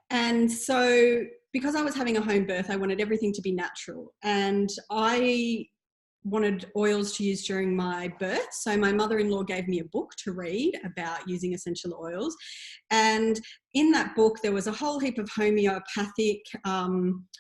And so because I was having a home birth, I wanted everything to be natural. And I wanted oils to use during my birth. So my mother-in-law gave me a book to read about using essential oils. And in that book, there was a whole heap of homeopathic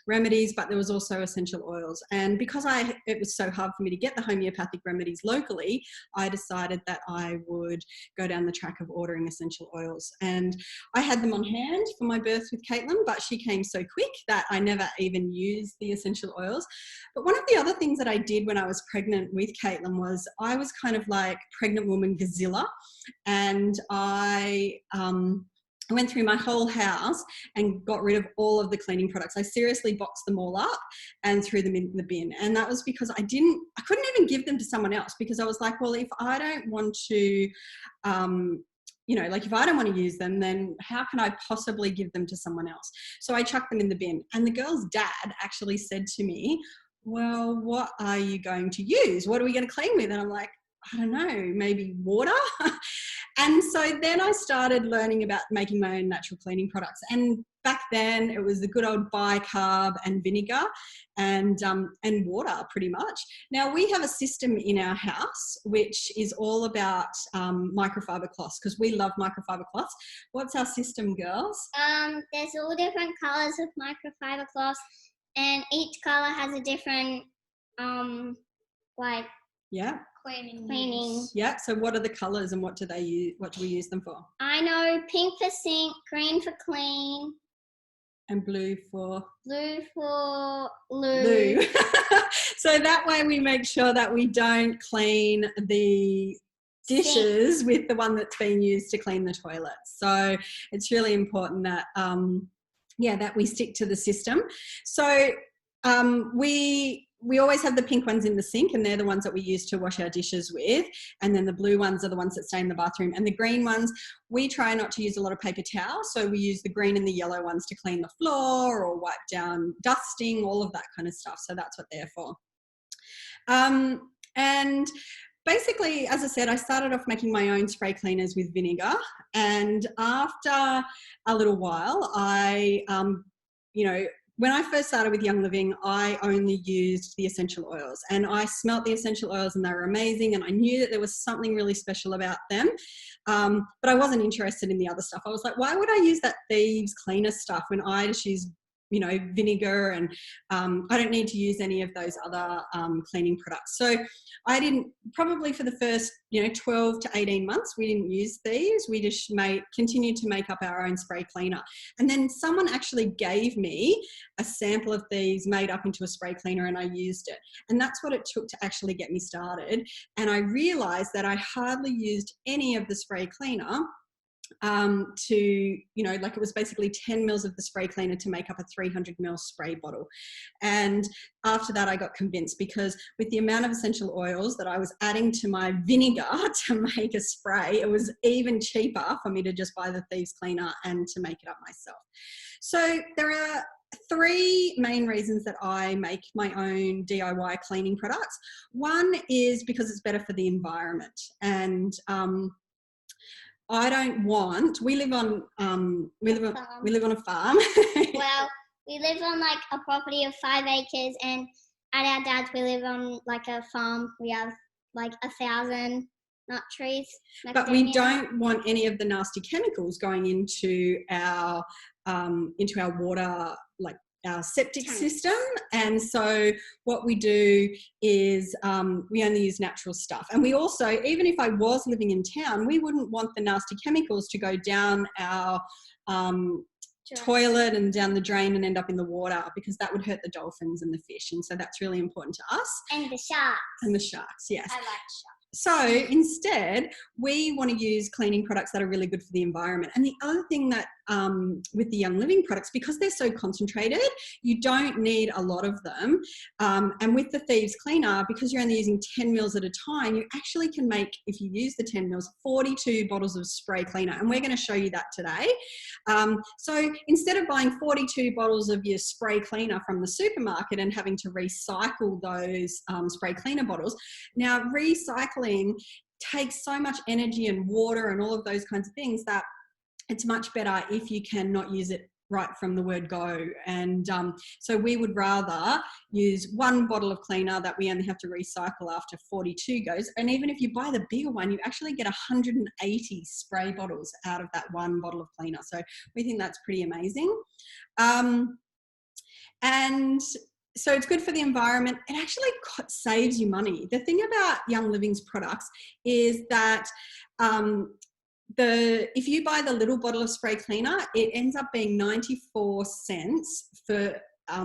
remedies, but there was also essential oils. And because it was so hard for me to get the homeopathic remedies locally, I decided that I would go down the track of ordering essential oils. And I had them on hand for my birth with Caitlin, but she came so quick that I never even used the essential oils. But one of the other things that I did when I was pregnant with Caitlin was I was kind of like pregnant woman gazilla, and I went through my whole house and got rid of all of the cleaning products. I seriously boxed them all up and threw them in the bin. And that was because I couldn't even give them to someone else, because I was like, well, if I don't want to, if I don't want to use them, then how can I possibly give them to someone else? So I chucked them in the bin. And the girl's dad actually said to me, well, what are you going to use? What are we going to clean with? And I'm like, I don't know, maybe water. And so then I started learning about making my own natural cleaning products. And back then it was the good old bicarb and vinegar and water, pretty much. Now we have a system in our house which is all about microfiber cloths, because we love microfiber cloths. What's our system, girls? There's all different colours of microfiber cloths, and each colour has a different yeah. Cleaning. Yeah. So what are the colours and what do they use? What do we use them for? I know pink for sink, green for clean, and blue for loo. So that way we make sure that we don't clean the dishes with the one that's being used to clean the toilets. So it's really important that that we stick to the system. So we always have the pink ones in the sink, and they're the ones that we use to wash our dishes with. And then the blue ones are the ones that stay in the bathroom. And the green ones, we try not to use a lot of paper towels. So we use the green and the yellow ones to clean the floor or wipe down dusting, all of that kind of stuff. So that's what they're for. And basically, as I said, I started off making my own spray cleaners with vinegar. And after a little while, when I first started with Young Living, I only used the essential oils, and I smelt the essential oils and they were amazing, and I knew that there was something really special about them, but I wasn't interested in the other stuff. I was like, why would I use that Thieves Cleaner stuff when I just use vinegar, and I don't need to use any of those other cleaning products. So I didn't, probably for the first 12 to 18 months, we didn't use these. We just continued to make up our own spray cleaner. And then someone actually gave me a sample of these made up into a spray cleaner, and I used it. And that's what it took to actually get me started. And I realized that I hardly used any of the spray cleaner it was basically 10 mils of the spray cleaner to make up a 300 ml spray bottle. And after that, I got convinced, because with the amount of essential oils that I was adding to my vinegar to make a spray, it was even cheaper for me to just buy the Thieves Cleaner and to make it up myself. So there are three main reasons that I make my own DIY cleaning products. One is because it's better for the environment, and we live on a farm. Well, we live on like a property of 5 acres, and at our dad's we live on like a farm. We have like 1,000 nut trees. But we don't want any of the nasty chemicals going into our water, like our septic system. And so what we do is we only use natural stuff. And we also, even if I was living in town, we wouldn't want the nasty chemicals to go down our toilet and down the drain and end up in the water, because that would hurt the dolphins and the fish. And so that's really important to us. And the sharks. And the sharks, yes. I like sharks. So instead, we want to use cleaning products that are really good for the environment. And the other thing that with the Young Living products, because they're so concentrated, you don't need a lot of them. And with the Thieves Cleaner, because you're only using 10 mils at a time, you actually can make, if you use the 10 mils, 42 bottles of spray cleaner. And we're going to show you that today. So instead of buying 42 bottles of your spray cleaner from the supermarket and having to recycle those spray cleaner bottles, now recycling takes so much energy and water and all of those kinds of things that it's much better if you can not use it right from the word go. And so we would rather use one bottle of cleaner that we only have to recycle after 42 goes. And even if you buy the bigger one, you actually get 180 spray bottles out of that one bottle of cleaner. So we think that's pretty amazing. And so it's good for the environment. It actually saves you money. The thing about Young Living's products is that if you buy the little bottle of spray cleaner, it ends up being 94 cents for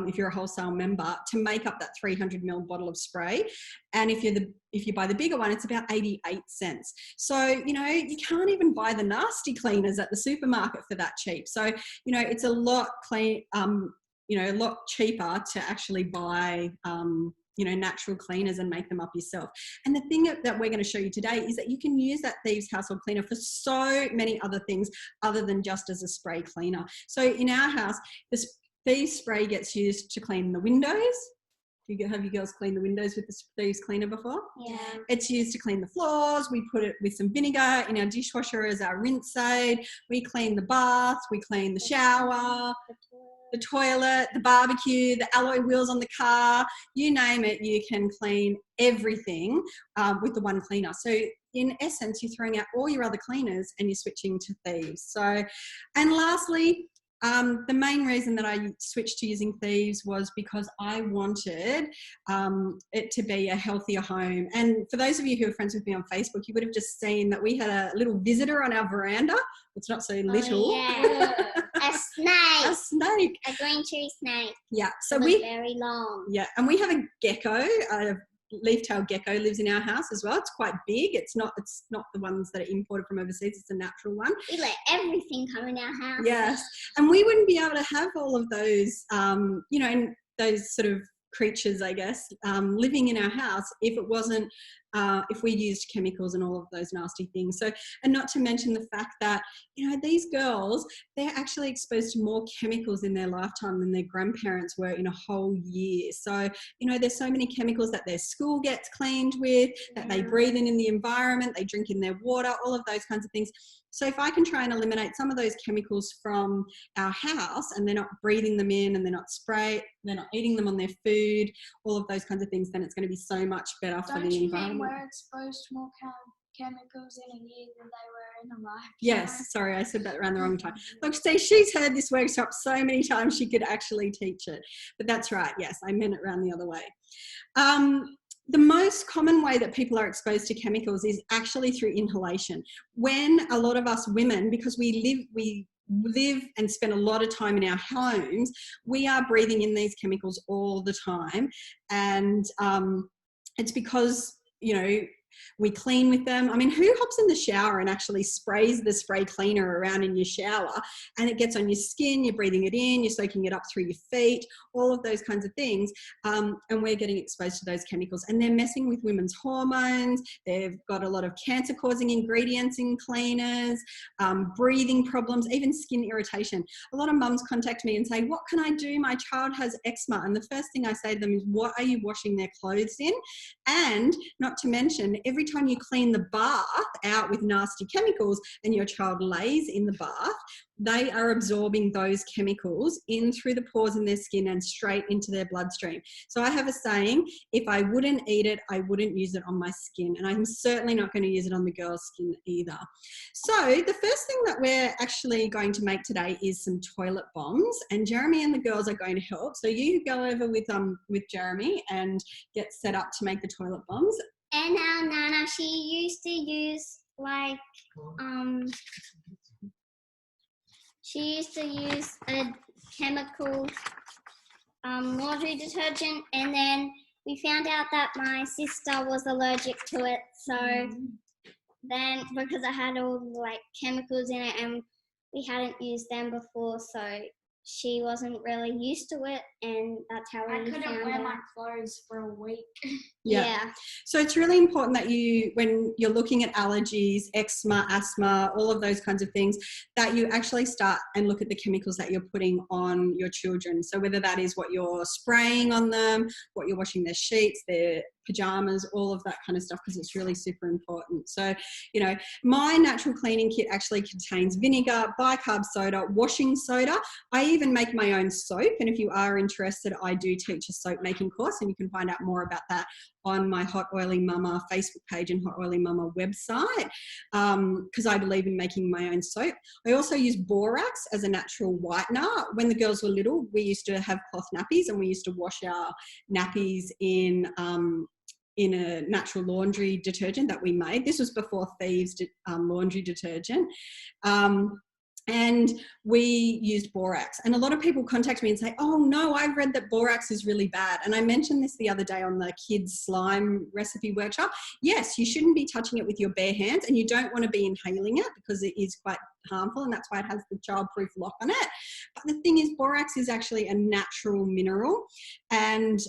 if you're a wholesale member to make up that 300 ml bottle of spray. And if you buy the bigger one, it's about 88 cents. So, you know, you can't even buy the nasty cleaners at the supermarket for that cheap. So, you know, it's a lot a lot cheaper to actually buy natural cleaners and make them up yourself. And the thing that we're going to show you today is that you can use that Thieves Household Cleaner for so many other things other than just as a spray cleaner. So in our house, the Thieves spray gets used to clean the windows. Have you girls cleaned the windows with the Thieves cleaner before? Yeah. It's used to clean the floors. We put it with some vinegar in our dishwasher as our rinse aid. We clean the bath. We clean the shower, the toilet, the barbecue, the alloy wheels on the car. You name it, you can clean everything with the one cleaner. So in essence, you're throwing out all your other cleaners and you're switching to Thieves. So, and lastly, the main reason that I switched to using Thieves was because I wanted it to be a healthier home. And for those of you who are friends with me on Facebook, you would have just seen that we had a little visitor on our veranda. It's not so little. Oh, yeah. A snake. A snake. A green tree snake. Yeah. So very long. Yeah, and we have a gecko. A leaf-tailed gecko lives in our house as well. It's quite big. It's not the ones that are imported from overseas. It's a natural one. We let everything come in our house. Yes, and we wouldn't be able to have all of those, and those sort of creatures, I guess, living in our house if it wasn't, if we used chemicals and all of those nasty things. So, and not to mention the fact that, these girls, they're actually exposed to more chemicals in their lifetime than their grandparents were in a whole year. So, there's so many chemicals that their school gets cleaned with, that they breathe in the environment, they drink in their water, all of those kinds of things. So if I can try and eliminate some of those chemicals from our house and they're not breathing them in and they're not eating them on their food, all of those kinds of things, then it's going to be so much better for the environment. Don't you mean we're exposed to more chemicals in a year than they were in a lifetime? Yes, sorry, I said that around the wrong time. Look, see, she's heard this workshop so many times she could actually teach it. But that's right, yes, I meant it around the other way. The most common way that people are exposed to chemicals is actually through inhalation. When a lot of us women, because we live and spend a lot of time in our homes, we are breathing in these chemicals all the time. And it's because, we clean with them. I mean, who hops in the shower and actually sprays the spray cleaner around in your shower and it gets on your skin, you're breathing it in, you're soaking it up through your feet, all of those kinds of things. And we're getting exposed to those chemicals and they're messing with women's hormones. They've got a lot of cancer-causing ingredients in cleaners, breathing problems, even skin irritation. A lot of mums contact me and say, what can I do? My child has eczema. And the first thing I say to them is, what are you washing their clothes in? And not to mention, every time you clean the bath out with nasty chemicals and your child lays in the bath, they are absorbing those chemicals in through the pores in their skin and straight into their bloodstream. So I have a saying, if I wouldn't eat it, I wouldn't use it on my skin. And I'm certainly not going to use it on the girl's skin either. So the first thing that we're actually going to make today is some toilet bombs. And Jeremy and the girls are going to help. So you go over with Jeremy and get set up to make the toilet bombs. And our Nana, she used to use a chemical laundry detergent, and then we found out that my sister was allergic to it. So then, because I had all chemicals in it and we hadn't used them before, so she wasn't really used to it, and that's how we found out. I couldn't wear my clothes for a week. Yeah. So it's really important that when you're looking at allergies, eczema, asthma, all of those kinds of things, that you actually start and look at the chemicals that you're putting on your children. So whether that is what you're spraying on them, what you're washing their sheets, their pajamas, all of that kind of stuff, because it's really super important. So, you know, my natural cleaning kit actually contains vinegar, bicarb soda, washing soda. I even make my own soap, and if you are interested, I do teach a soap making course, and you can find out more about that on my Hot Oily Mama Facebook page and Hot Oily Mama website, because I believe in making my own soap. I also use borax as a natural whitener. When the girls were little, we used to have cloth nappies, and we used to wash our nappies in a natural laundry detergent that we made. This was before Thieves laundry detergent. And we used borax. And a lot of people contact me and say, oh no, I've read that borax is really bad. And I mentioned this the other day on the kids slime recipe workshop. Yes, you shouldn't be touching it with your bare hands, and you don't want to be inhaling it because it is quite harmful, and that's why it has the child-proof lock on it. But the thing is, borax is actually a natural mineral, and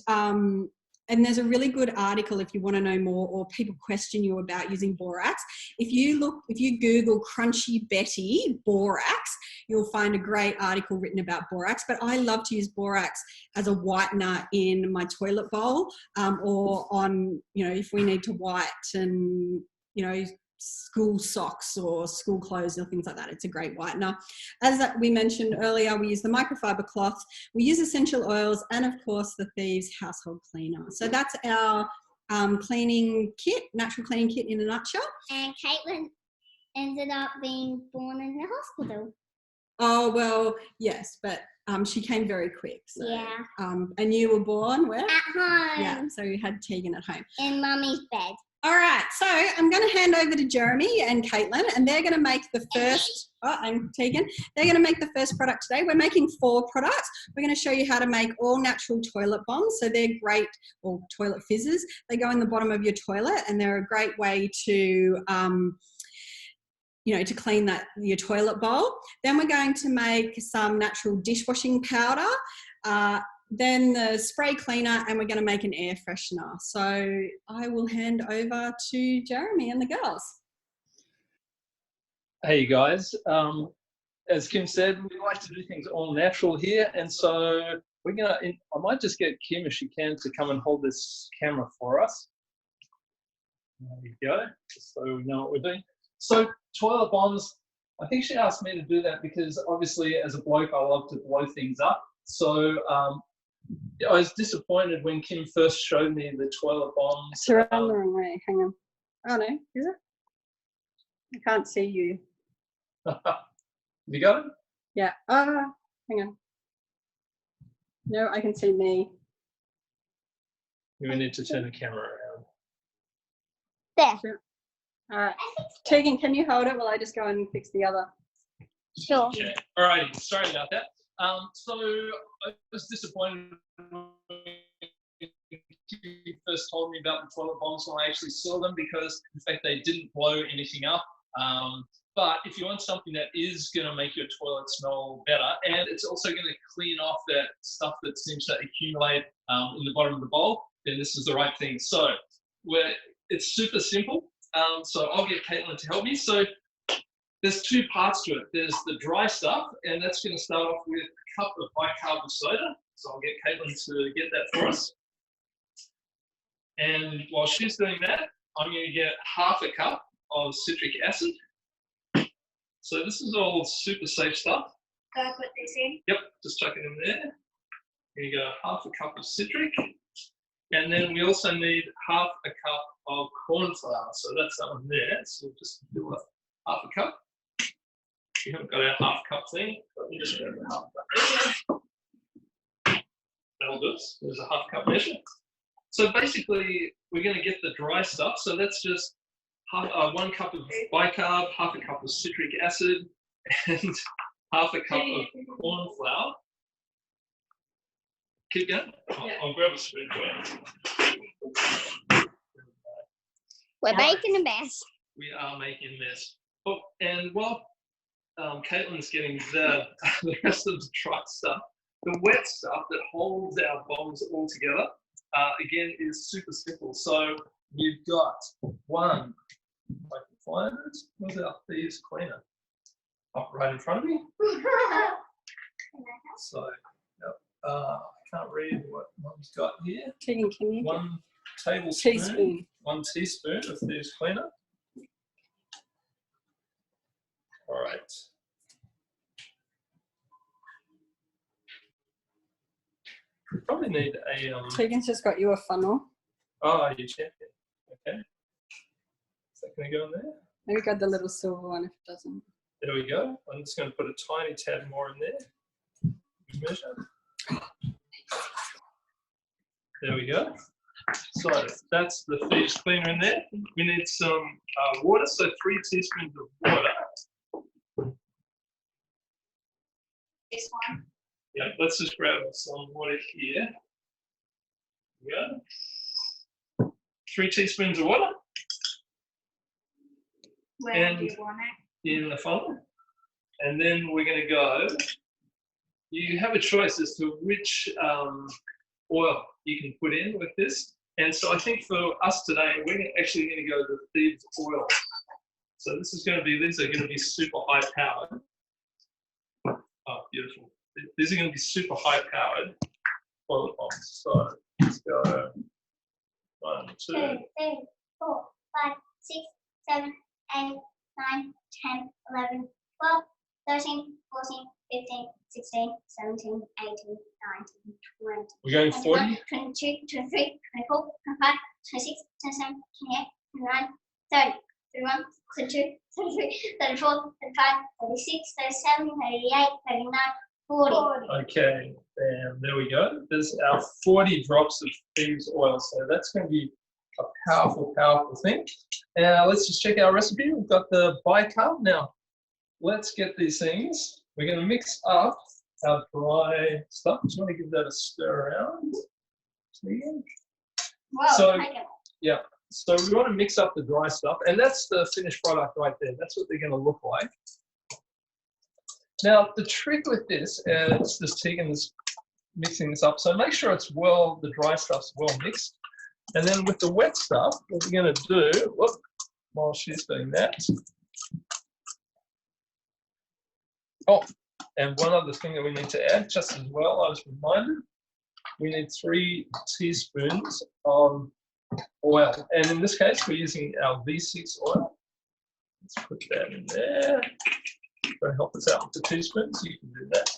there's a really good article if you want to know more, or people question you about using borax. If you Google Crunchy Betty borax, you'll find a great article written about borax. But I love to use borax as a whitener in my toilet bowl, or on, you know, if we need to whiten, you know, school socks or school clothes or things like that. It's a great whitener. As we mentioned earlier, we use the microfiber cloths, we use essential oils, and of course the Thieves Household Cleaner. So that's our cleaning kit, natural cleaning kit in a nutshell. And Caitlin ended up being born in the hospital. Oh, well, yes, but she came very quick. So, Yeah. And you were born where? At home. Yeah, so you had Tegan at home. In Mummy's bed. All right, so I'm going to hand over to Jeremy and Caitlin, and they're going to make the first, and Tegan, they're going to make the first product today. We're making 4 products. We're going to show you how to make all natural toilet bombs. So they're great, or toilet fizzers. They go in the bottom of your toilet, and they're a great way to, you know, to clean your toilet bowl. Then we're going to make some natural dishwashing powder. Then the spray cleaner, and we're going to make an air freshener. So I will hand over to Jeremy and the girls. Hey guys, as Kim said, we like to do things all natural here, and so I might just get Kim, if she can, to come and hold this camera for us. There we go, just so we know what we're doing. So toilet bombs, I think she asked me to do that because obviously as a bloke I love to blow things up. So I was disappointed when Kim first showed me the toilet bombs. It's around the wrong way. Hang on. Oh no, is it? I can't see you. You got it? Yeah. Hang on. No, I can see me. We need to turn the camera around. There. Sure. All right. Tegan, can you hold it while I just go and fix the other? Sure. Okay. All right. Sorry about that. So I was disappointed when you first told me about the toilet bombs when I actually saw them, because in fact they didn't blow anything up. But if you want something that is going to make your toilet smell better, and it's also going to clean off that stuff that seems to accumulate in the bottom of the bowl, then this is the right thing. So it's super simple. So I'll get Caitlin to help me. So there's 2 parts to it. There's the dry stuff, and that's going to start off with a cup of bicarb soda. So I'll get Caitlin to get that for us. And while she's doing that, I'm going to get half a cup of citric acid. So this is all super safe stuff. Can I put this in? Yep, just chuck it in there. Here you go, half a cup of citric. And then we also need half a cup of corn flour. So that's that one there. So we'll just fill up half a cup. We haven't got our half cup thing, but we'll just grab a half cup. That'll do us. There's a half cup measure. So basically, we're going to get the dry stuff. So that's just 1 cup of bicarb, half a cup of citric acid, and half a cup of corn flour. Keep going. I'll grab a spoon for you. We're making a mess. We are making a mess. Oh, and while Caitlin's getting the rest of the dry stuff, the wet stuff that holds our bombs all together, again, is super simple. So we've got one, if I can find it, where's our Thieves Cleaner? Up right in front of me. So, yep, I can't read what Mum's got here. Tegan, can you? One tablespoon, Teaspoon. 1 teaspoon of Thieves Cleaner. All right. We probably need a. Tegan's just got you a funnel. Oh, you check it. Okay. Is that going to go in there? Maybe grab the little silver one if it doesn't. There we go. I'm just going to put a tiny tad more in there. Measure. There we go. So that's the Thieves Cleaner in there. We need some water, so 3 teaspoons of water. This one. Yeah, let's just grab some water here. There we go. 3 teaspoons of water. Where do you want it? In the funnel. And then we're going to go. You have a choice as to which oil you can put in with this. And so I think for us today, we're actually going to go the Thieves oil. So this is going to be, these are going to be super high powered. Oh, beautiful. These are going to be super high powered toilet bombs. So let's go 1, 2, 2, 3, 4, 5, 6, 7, 8, 9, 10, 11, 12, 13, 14, 15, 16, 17, 18, 19, 20. we're going 40. 22, 23, 24, 25, 26, 27, 28, 29, 30, 31, 32, 33, 34, 35, 36, 37, 38, 39, 40. Okay, and there we go. There's our 40 drops of Thieves oil. So that's going to be a powerful, powerful thing. Now let's just check our recipe. We've got the bicarb. Now let's get these things. We're going to mix up our dry stuff. Just want to give that a stir around. Whoa, So, take it. yeah. So we want to mix up the dry stuff, and that's the finished product right there. That's what they're going to look like. Now, the trick with this, it's just Tegan is mixing this up. So make sure it's well, the dry stuff's well mixed. And then with the wet stuff, what we're going to do, whoop, while she's doing that. Oh, and one other thing that we need to add, just as well, I was reminded, we need 3 teaspoons of oil. And in this case, we're using our V6 oil. Let's put that in there. To help us out with the teaspoons, you can do that.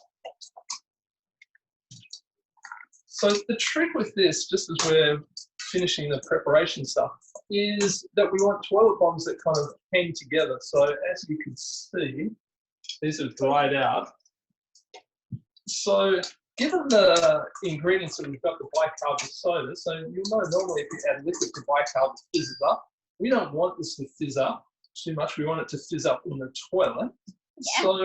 So the trick with this, just as we're finishing the preparation stuff, is that we want toilet bombs that kind of hang together. So as you can see, these are dried out. So given the ingredients that we've got, the bicarb and soda, so you'll know normally if you add liquid to bicarb, it fizzes up. We don't want this to fizz up too much. We want it to fizz up in the toilet. Yeah. So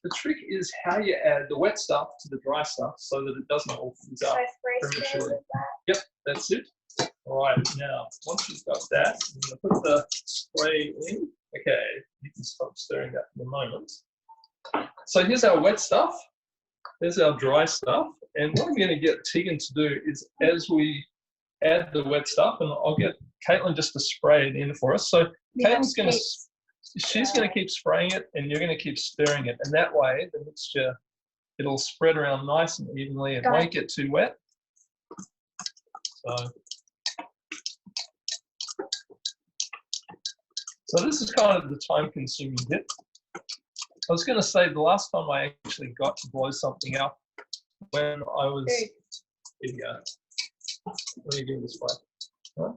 the trick is how you add the wet stuff to the dry stuff so that it doesn't all fizz up prematurely. Yep, that's it. All right, now once you've got that, I'm going to put the spray in. Okay, you can stop stirring that for the moment. So here's our wet stuff. There's our dry stuff. And what I'm going to get Tegan to do is, as we add the wet stuff, and I'll get Caitlin just to spray it in for us. So Caitlin's going to, she's going to keep spraying it, and you're going to keep stirring it. And that way, the mixture, it'll spread around nice and evenly. It won't get too wet. So this is kind of the time-consuming bit. I was going to say the last time I actually got to blow something up when I was, here you go. Let me do this way. Huh?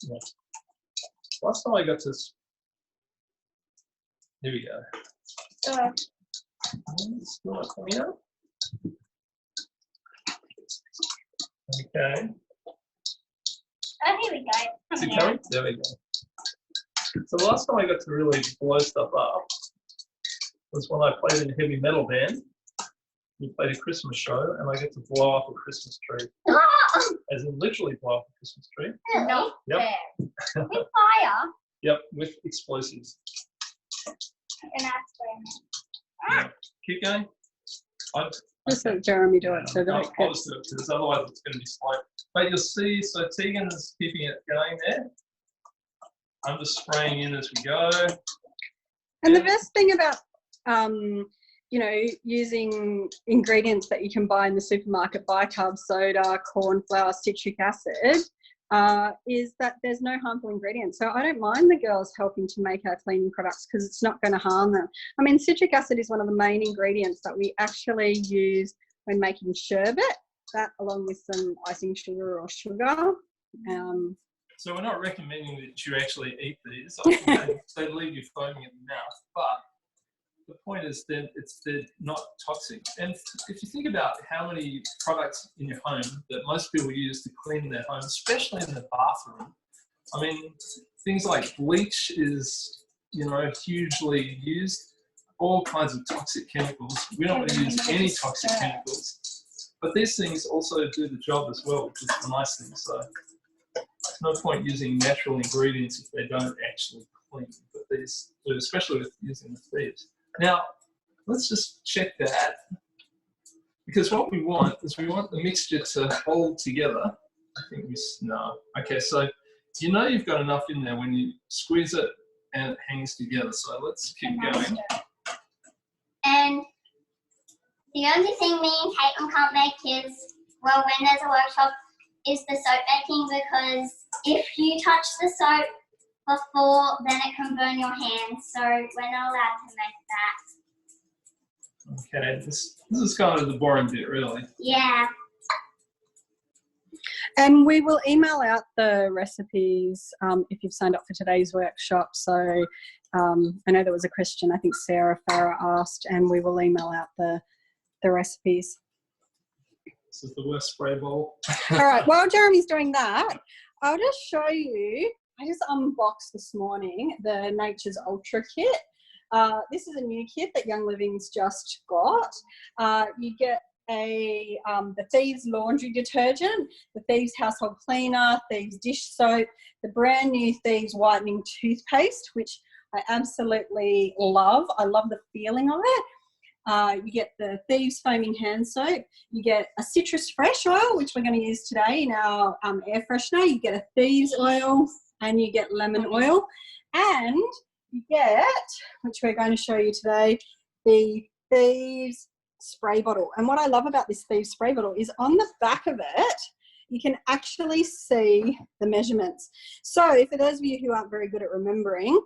Yeah. Last time I got to, here we go. It's not coming out. Okay. Oh, here we go. Is it coming? There we go. So the last time I got to really blow stuff up was when I played in a heavy metal band. We played a Christmas show, and I get to blow up a Christmas tree. As in literally blow up a Christmas tree. Really? Yep. With fire? Yep, with explosives. Yeah. Keep going. Just let Jeremy do it so that it I'll just do it, because otherwise it's going to be slow. But you'll see, so Tegan's keeping it going there. I'm just spraying in as we go. And the best thing about you know, using ingredients that you can buy in the supermarket, bicarb soda, corn flour, citric acid, is that there's no harmful ingredients. So I don't mind the girls helping to make our cleaning products because it's not going to harm them. I mean, citric acid is one of the main ingredients that we actually use when making sherbet, that along with some icing sugar or sugar. So we're not recommending that you actually eat these. I think they leave you foaming in the mouth, but the point is that they're not toxic. And if you think about how many products in your home that most people use to clean their home, especially in the bathroom, I mean, things like bleach is, you know, hugely used. All kinds of toxic chemicals. We don't want to use any toxic chemicals, but these things also do the job as well, which is the nice thing. So there's no point using natural ingredients if they don't actually clean, but these do, especially with using the Thieves. Now, let's just check that, because what we want is we want the mixture to hold together. I think no. Okay, so you know you've got enough in there when you squeeze it and it hangs together. So let's keep going. And the only thing me and Caitlin can't make is, well, when there's a workshop, is the soap making, because if you touch the soap before, then it can burn your hands. So we're not allowed to make that. Okay, this is kind of the boring bit, really. Yeah. And we will email out the recipes if you've signed up for today's workshop. So I know there was a question, I think Sarah Farah asked, and we will email out the recipes. This is the worst spray bowl. All right, while Jeremy's doing that, I'll just show you, I just unboxed this morning the Nature's Ultra kit. This is a new kit that Young Living's just got. You get the Thieves laundry detergent, the Thieves Household Cleaner, Thieves dish soap, the brand new Thieves whitening toothpaste, which I absolutely love. I love the feeling of it. You get the Thieves foaming hand soap. You get a citrus fresh oil, which we're going to use today in our air freshener. You get a Thieves oil and you get lemon oil. And you get, which we're going to show you today, the Thieves spray bottle. And what I love about this Thieves spray bottle is on the back of it, you can actually see the measurements. So for those of you who aren't very good at remembering,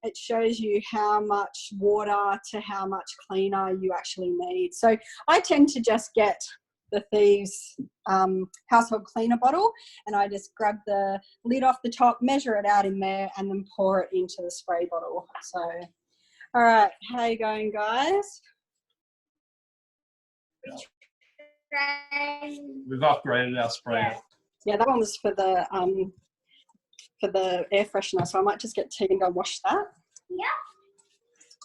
it shows you how much water to how much cleaner you actually need. So I tend to just get the Thieves household cleaner bottle, and I just grab the lid off the top, measure it out in there, and then pour it into the spray bottle. So, all right, how you going, guys? We've upgraded our sprayer. Yeah, that one was for the air freshener, so I might just get T and go wash that. Yeah.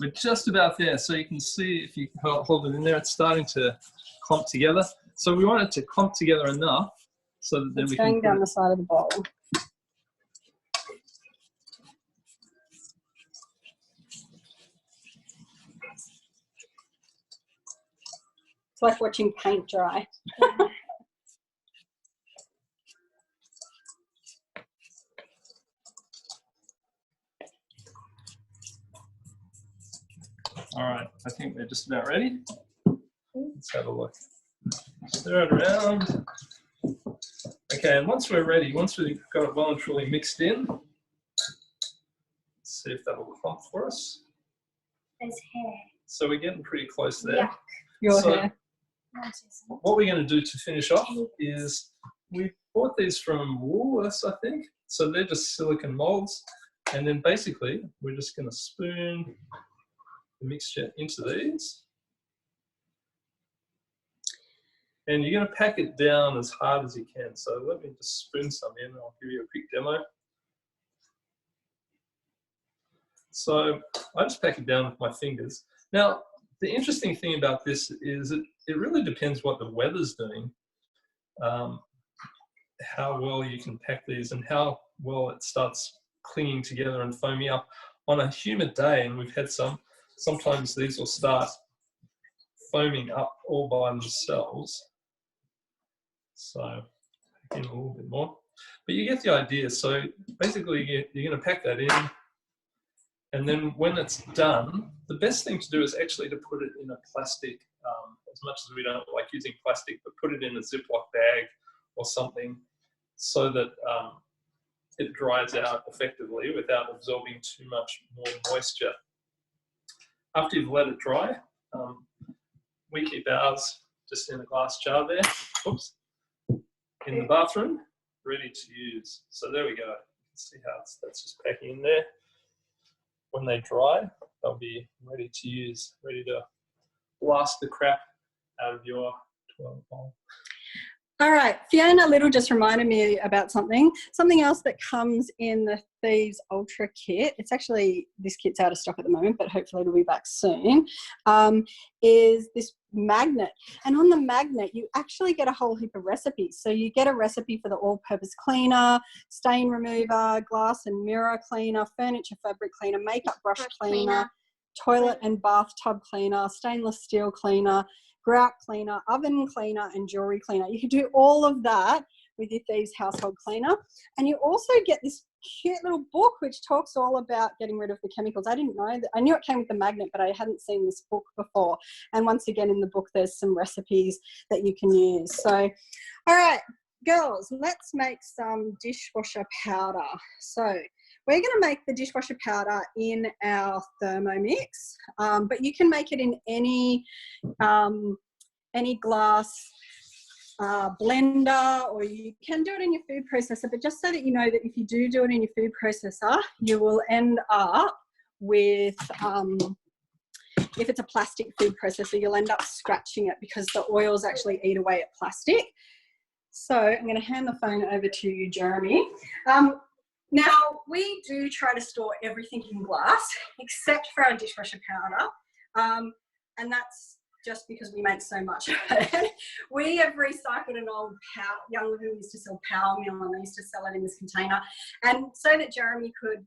We're just about there, so you can see if you hold it in there, it's starting to clump together. So we want it to clump together enough so that then it's we going can down the side of the bowl. It's like watching paint dry. All right, I think we're just about ready. Let's have a look. Stir it around. Okay, and once we're ready, once we've got it well and truly mixed in, let's see if that'll clump for us. There's hair. So we're getting pretty close there. Yeah. Your So hair. what we're going to do to finish off is we bought these from Woolworths, I think. So they're just silicone molds. And then basically, we're just going to spoon the mixture into these. And you're going to pack it down as hard as you can. So let me just spoon some in and I'll give you a quick demo. So I just pack it down with my fingers. Now, the interesting thing about this is it really depends what the weather's doing, how well you can pack these and how well it starts clinging together and foaming up. On a humid day, and we've had sometimes these will start foaming up all by themselves. So again, a little bit more, but you get the idea. So basically you're going to pack that in And then when it's done, the best thing to do is actually to put it in a plastic, as much as we don't like using plastic, but put it in a Ziploc bag or something so that it dries out effectively without absorbing too much more moisture. After you've let it dry, we keep ours just in a glass jar there, oops, in the bathroom, ready to use. So there we go. You can see how that's just packing in there. When they dry, they'll be ready to use, ready to blast the crap out of your toilet bowl. All right, Fiona Little just reminded me about something else that comes in the Thieves Ultra kit. It's actually, this kit's out of stock at the moment, but hopefully it'll be back soon, is this magnet. And on the magnet, you actually get a whole heap of recipes. So you get a recipe for the all-purpose cleaner, stain remover, glass and mirror cleaner, furniture fabric cleaner, makeup brush cleaner, toilet and bathtub cleaner, stainless steel cleaner, grout cleaner, oven cleaner, and jewelry cleaner. You can do all of that with your Thieves Household Cleaner. And you also get this cute little book which talks all about getting rid of the chemicals. I didn't know that. I knew it came with the magnet, but I hadn't seen this book before. And once again, in the book, there's some recipes that you can use. So, all right, girls, let's make some dishwasher powder. So we're going to make the dishwasher powder in our Thermomix, but you can make it in any glass blender, or you can do it in your food processor. But just so that you know that if you do it in your food processor, you will end up with, if it's a plastic food processor, you'll end up scratching it because the oils actually eat away at plastic. So I'm going to hand the phone over to you, Jeremy. Now, we do try to store everything in glass except for our dishwasher powder, and that's just because we make so much of it. We have recycled an old Young Living used to sell Power Mill, and they used to sell it in this container. And so that Jeremy could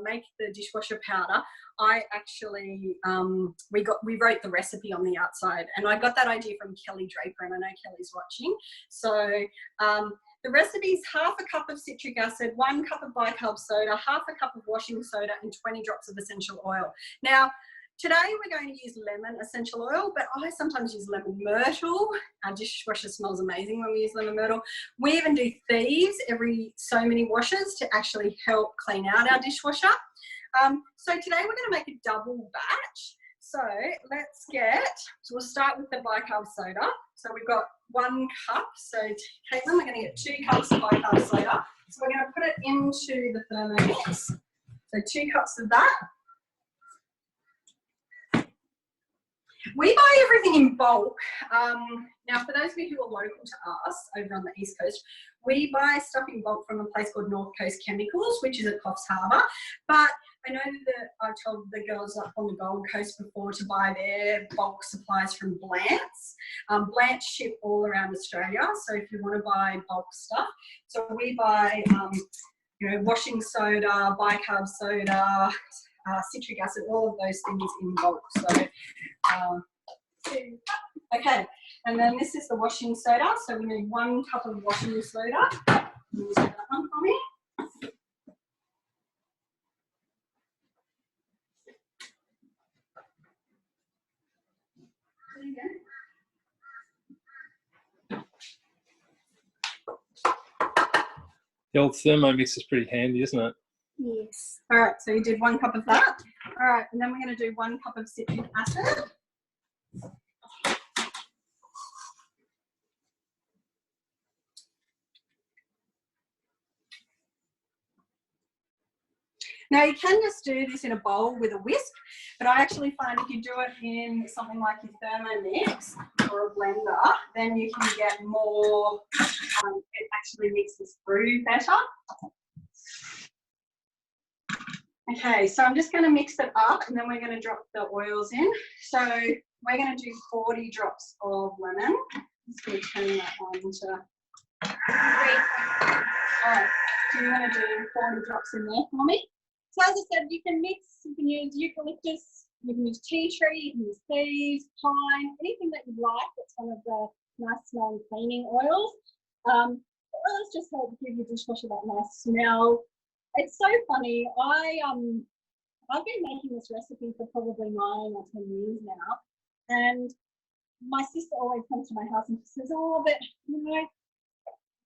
make the dishwasher powder, I actually, we wrote the recipe on the outside, and I got that idea from Kelly Draper, and I know Kelly's watching. So the recipe is half a cup of citric acid, 1 cup of bicarb soda, half a cup of washing soda, and 20 drops of essential oil. Now, today we're going to use lemon essential oil, but I sometimes use lemon myrtle. Our dishwasher smells amazing when we use lemon myrtle. We even do Thieves every so many washes to actually help clean out our dishwasher. So today we're going to make a double batch. So we'll start with the bicarb soda. So we've got 1 cup. So Caitlin, we're going to get 2 cups of bicarb soda. So we're going to put it into the Thermomix. So 2 cups of that. We buy everything in bulk. Now, for those of you who are local to us over on the East Coast, we buy stuff in bulk from a place called North Coast Chemicals, which is at Coffs Harbour. But I know that I've told the girls up on the Gold Coast before to buy their bulk supplies from Blant's. Blant's ship all around Australia, so if you want to buy bulk stuff. So we buy, washing soda, bicarb soda, citric acid, all of those things in bulk. So, okay, and then this is the washing soda. So we need 1 cup of washing soda. Can you use that one for me? There you go. The old Thermomix is pretty handy, isn't it? Yes. All right, so you did 1 cup of that. All right, and then we're going to do 1 cup of citric acid. Now, you can just do this in a bowl with a whisk, but I actually find if you do it in something like your Thermomix or a blender, then you can get more, it actually mixes through better. Okay, so I'm just going to mix it up, and then we're going to drop the oils in. So we're going to do 40 drops of lemon. I'm just going to turn that on to 3. All right, do you want to do 40 drops in there for me? So as I said, you can mix, you can use eucalyptus, you can use tea tree, you can use thieves, pine, anything that you like. That's one of the nice smelling cleaning oils. Oils just help give your dishwasher that nice smell. It's so funny. I've been making this recipe for probably 9 or 10 years now, and my sister always comes to my house and she says, "Oh, but you know,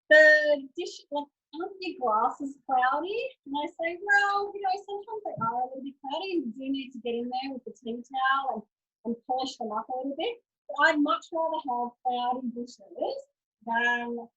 the dish, like, aren't your glasses cloudy?" And I say, "Well, you know, sometimes they are a little bit cloudy, and you do need to get in there with the tea towel and polish them up a little bit. But I'd much rather have cloudy dishes than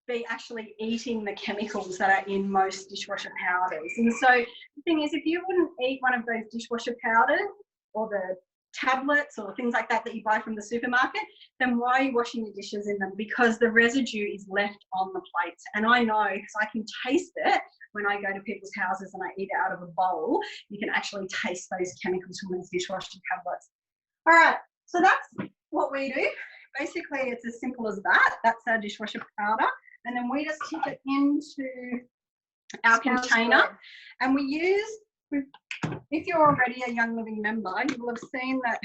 be actually eating the chemicals that are in most dishwasher powders." And so the thing is, if you wouldn't eat one of those dishwasher powders or the tablets or things like that you buy from the supermarket, then why are you washing your dishes in them? Because the residue is left on the plates. And I know, because I can taste it when I go to people's houses and I eat it out of a bowl. You can actually taste those chemicals from those dishwashing tablets. All right, so that's what we do. Basically, it's as simple as that. That's our dishwasher powder. And then we just tip it into our container. And we use, if you're already a Young Living member, you will have seen that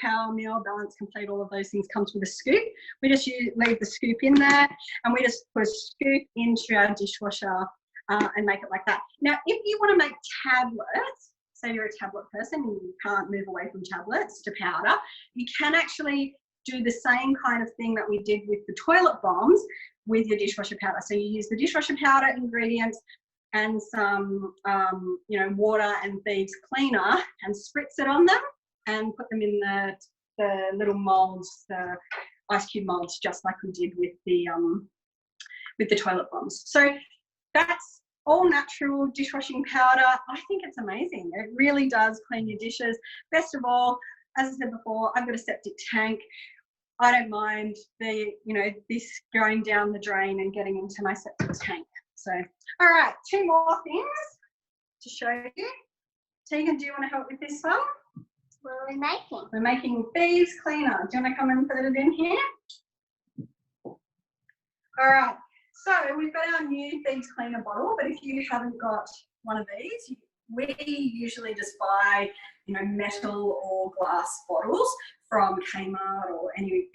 Power Meal, Balance Complete, all of those things comes with a scoop. We just leave the scoop in there, and we just put a scoop into our dishwasher and make it like that. Now, if you want to make tablets, say you're a tablet person and you can't move away from tablets to powder, you can actually do the same kind of thing that we did with the toilet bombs with your dishwasher powder. So you use the dishwasher powder ingredients and some water and Thieves cleaner and spritz it on them and put them in the little molds, the ice cube molds, just like we did with the toilet bombs. So that's all natural dishwashing powder. I think it's amazing. It really does clean your dishes. Best of all, as I said before, I've got a septic tank. I don't mind this going down the drain and getting into my septic tank. So, all right, 2 more things to show you. Tegan, do you want to help with this one? What are we making? We're making Thieves Cleaner. Do you want to come and put it in here? All right, so we've got our new Thieves Cleaner bottle, but if you haven't got one of these, we usually just buy, metal or glass bottles from Kmart or any,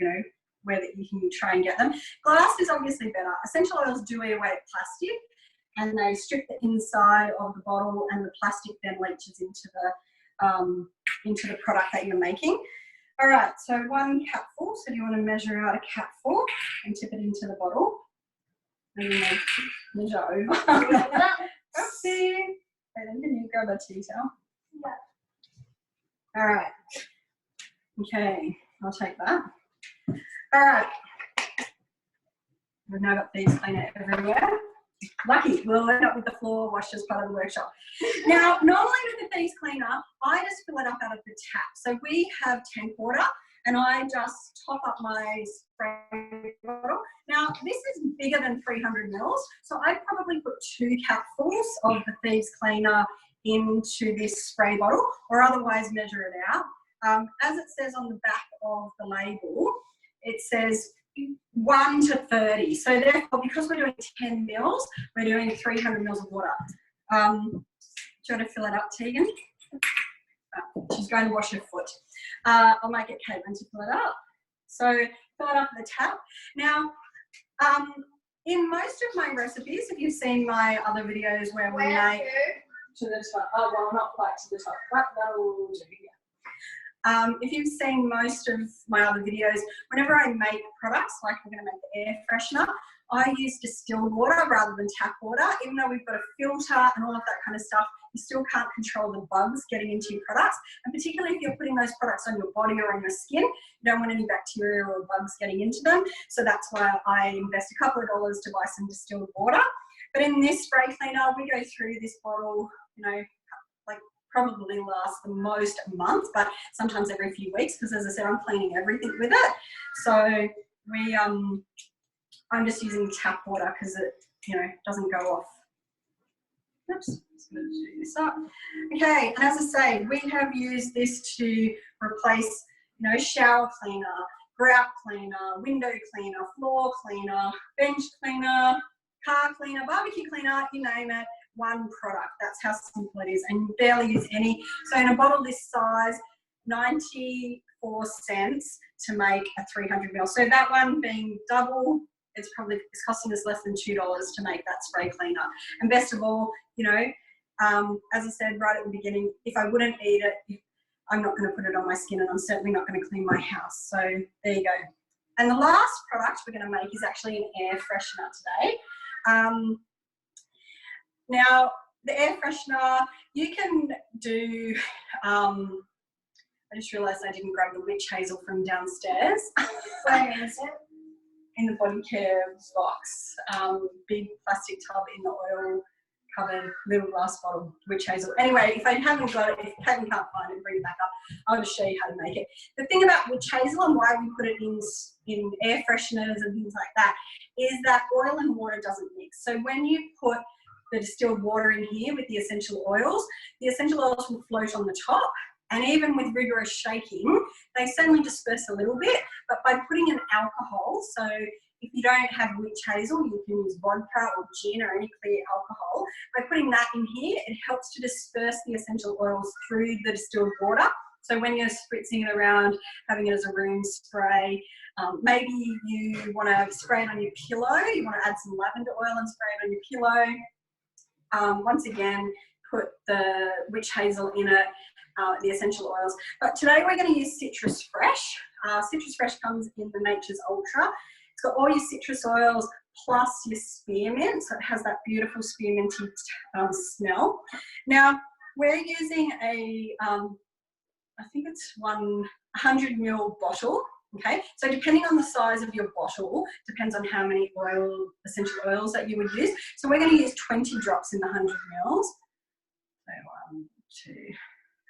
where that you can try and get them. Glass is obviously better. Essential oils do eat away at plastic, and they strip the inside of the bottle, and the plastic then leaches into the product that you're making. All right, so 1 capful. So do you want to measure out a capful and tip it into the bottle? And then measure over. Oopsie. Okay, then can you grab a tea towel? Yeah. All right. Okay, I'll take that. All right. We've now got Thieves Cleaner everywhere. Lucky, we'll end up with the floor washed as part of the workshop. Now, normally with the Thieves Cleaner, I just fill it up out of the tap. So we have tank water, and I just top up my spray bottle. Now, this is bigger than 300 mils, so I'd probably put 2 capfuls of the Thieves Cleaner into this spray bottle, or otherwise measure it out. As it says on the back of the label, it says 1 to 30. So therefore, because we're doing 10 mils, we're doing 300 mils of water. Do you want to fill it up, Tegan? She's going to wash her foot. I'll make it Caitlin to fill it up. So fill it up at the tap. Now, in most of my recipes, if you've seen my other videos where we make to the top, oh well, not quite to the top, but that'll do. If you've seen most of my other videos, whenever I make products, like we're going to make the air freshener, I use distilled water rather than tap water. Even though we've got a filter and all of that kind of stuff, you still can't control the bugs getting into your products. And particularly if you're putting those products on your body or on your skin, you don't want any bacteria or bugs getting into them. So that's why I invest a couple of dollars to buy some distilled water. But in this spray cleaner, we go through this bottle, like probably lasts the most a month, but sometimes every few weeks, because as I said, I'm cleaning everything with it. So I'm just using tap water because it, doesn't go off. Oops, just going to do this up. Okay, and as I say, we have used this to replace, shower cleaner, grout cleaner, window cleaner, floor cleaner, bench cleaner, car cleaner, barbecue cleaner, you name it. 1 product. That's how simple it is, and you barely use any. So in a bottle this size, 94 cents to make a 300 ml. So that one being double, it's costing us less than $2 to make that spray cleaner. And best of all, As I said right at the beginning, if I wouldn't eat it, I'm not going to put it on my skin, and I'm certainly not going to clean my house. So there you go. And the last product we're going to make is actually an air freshener today. Now, the air freshener, you can do, I just realised I didn't grab the witch hazel from downstairs. Where is it? In the body care box, big plastic tub in the oil covered little glass bottle, witch hazel. Anyway, if I haven't got it, if Kevin can't find it, bring it back up. I'll just show you how to make it. The thing about witch hazel and why we put it in air fresheners and things like that is that oil and water doesn't mix. So when you put the distilled water in here with the essential oils will float on the top. And even with rigorous shaking, they certainly disperse a little bit, but by putting in alcohol, so if you don't have witch hazel, you can use vodka or gin or any clear alcohol. By putting that in here, it helps to disperse the essential oils through the distilled water. So when you're spritzing it around, having it as a room spray, maybe you want to spray it on your pillow, you want to add some lavender oil and spray it on your pillow. Once again, put the witch hazel in it, the essential oils. But today we're going to use Citrus Fresh. Citrus Fresh comes in the Nature's Ultra. It's got all your citrus oils plus your spearmint, so it has that beautiful spearminty smell. Now, we're using a, I think it's 100 ml bottle. Okay, so depending on the size of your bottle, depends on how many essential oils that you would use. So we're going to use 20 drops in the 100 mils. So 1, 2,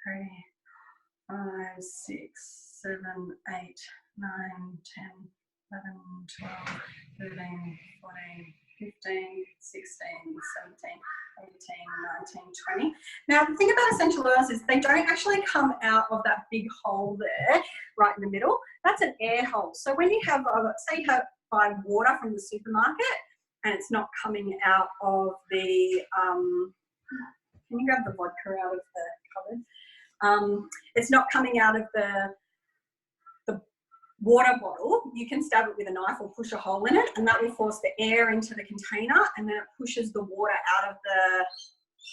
3, 5, 6, 7, 8, 9, 10, 11, 12, 13, 14, 15, 16, 17, 18, 19, 20. Now, the thing about essential oils is they don't actually come out of that big hole there, right in the middle. That's an air hole. So when you have, say you have buy water from the supermarket and it's not coming out of the, can you grab the vodka out of the cupboard? It's not coming out of the water bottle. You can stab it with a knife or push a hole in it, and that will force the air into the container, and then it pushes the water out of the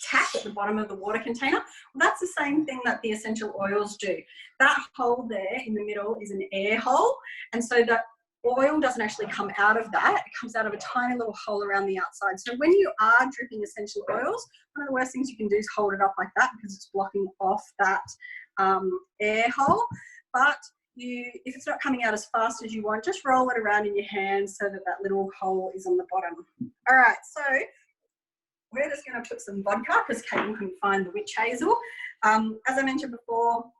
tap at the bottom of the water container. Well, that's the same thing that the essential oils do. That hole there in the middle is an air hole, and so that oil doesn't actually come out of that. It comes out of a tiny little hole around the outside. So when you are dripping essential oils, one of the worst things you can do is hold it up like that because it's blocking off that air hole. But if it's not coming out as fast as you want, just roll it around in your hands so that that little hole is on the bottom. All right, so we're just going to put some vodka because Caitlin couldn't find the witch hazel. As I mentioned before,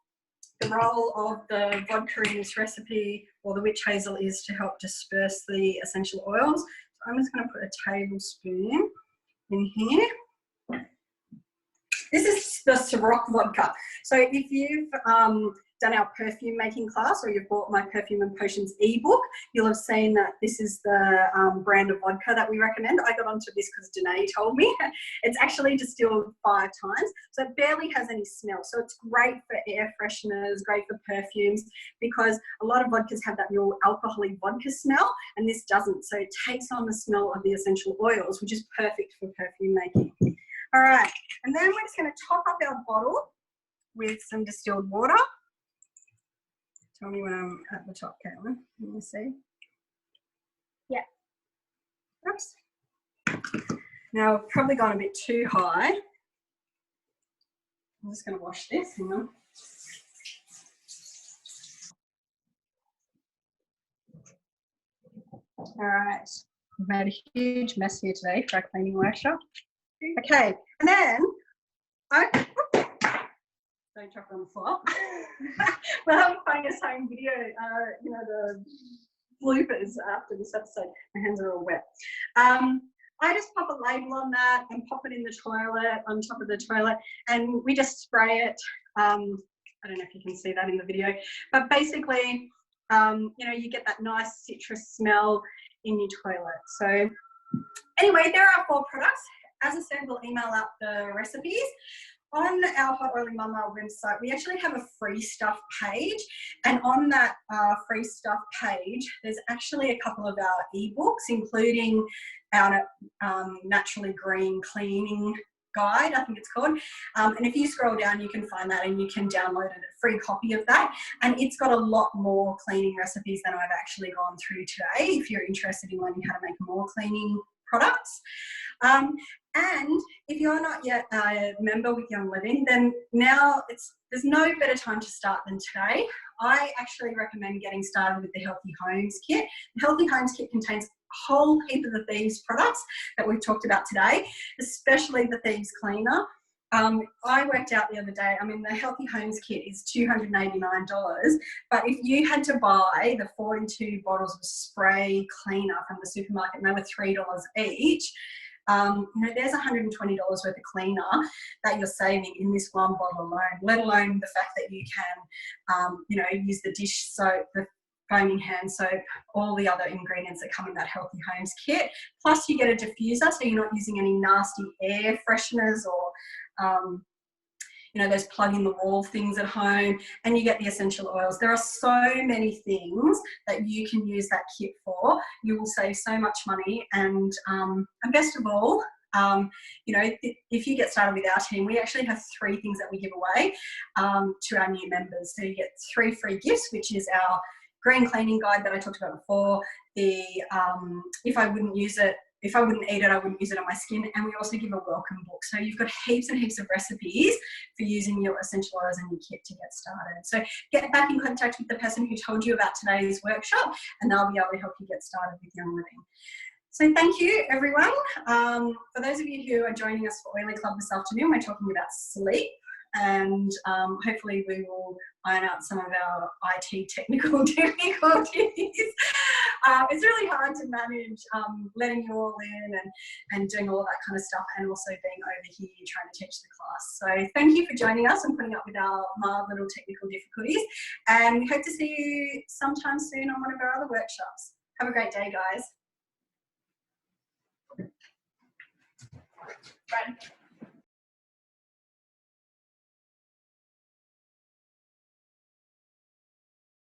the role of the vodka in this recipe, or the witch hazel, is to help disperse the essential oils. So I'm just going to put a tablespoon in here. This is the Ciroc vodka. So if you've done our perfume making class, or you've bought my Perfume and Potions ebook, you'll have seen that this is the brand of vodka that we recommend. I got onto this because Danae told me. It's actually distilled 5 times, so it barely has any smell. So it's great for air fresheners, great for perfumes, because a lot of vodkas have that real alcoholic vodka smell, and this doesn't. So it takes on the smell of the essential oils, which is perfect for perfume making. All right, and then we're just going to top up our bottle with some distilled water. Tell me when I'm at the top, Caitlin. Let me see. Yeah. Oops. Now, I've probably gone a bit too high. I'm just going to wash this. Hang on. All right. We've made a huge mess here today for our cleaning workshop. Okay, and then don't drop it on the floor. We'll have a funny home video, you know, the bloopers after this episode. My hands are all wet. I just pop a label on that and pop it in the toilet, on top of the toilet, and we just spray it. I don't know if you can see that in the video, but basically, you know, you get that nice citrus smell in your toilet. So anyway, there are 4 products. As I said, we'll email out the recipes. On our Hot Oily Mama website, we actually have a free stuff page, and on that free stuff page, there's actually a couple of our ebooks, including our naturally green cleaning guide, I think it's called. And if you scroll down, you can find that and you can download a free copy of that. And it's got a lot more cleaning recipes than I've actually gone through today, if you're interested in learning how to make more cleaning products. And if you're not yet a member with Young Living, then now there's no better time to start than today. I actually recommend getting started with the Healthy Homes Kit. The Healthy Homes Kit contains a whole heap of the Thieves products that we've talked about today, especially the Thieves Cleaner. I worked out the other day, I mean, the Healthy Homes Kit is $289, but if you had to buy the 42 bottles of spray cleaner from the supermarket, and they were $3 each, there's $120 worth of cleaner that you're saving in this one bottle alone, let alone the fact that you can, use the dish soap, the foaming hand soap, all the other ingredients that come in that Healthy Homes Kit. Plus you get a diffuser, so you're not using any nasty air fresheners or those plug-in-the-wall things at home, and you get the essential oils. There are so many things that you can use that kit for. You will save so much money, and best of all, if you get started with our team, we actually have 3 things that we give away to our new members. So you get 3 free gifts, which is our green cleaning guide that I talked about before, the if I wouldn't eat it, I wouldn't use it on my skin. And we also give a welcome book. So you've got heaps and heaps of recipes for using your essential oils in your kit to get started. So get back in contact with the person who told you about today's workshop, and they'll be able to help you get started with Young Living. So thank you, everyone. For those of you who are joining us for Oily Club this afternoon, we're talking about sleep. And hopefully we will iron out some of our IT technical difficulties. It's really hard to manage letting you all in and doing all of that kind of stuff, and also being over here trying to teach the class. So thank you for joining us and putting up with our mild little technical difficulties, and we hope to see you sometime soon on one of our other workshops. Have a great day, guys. Right.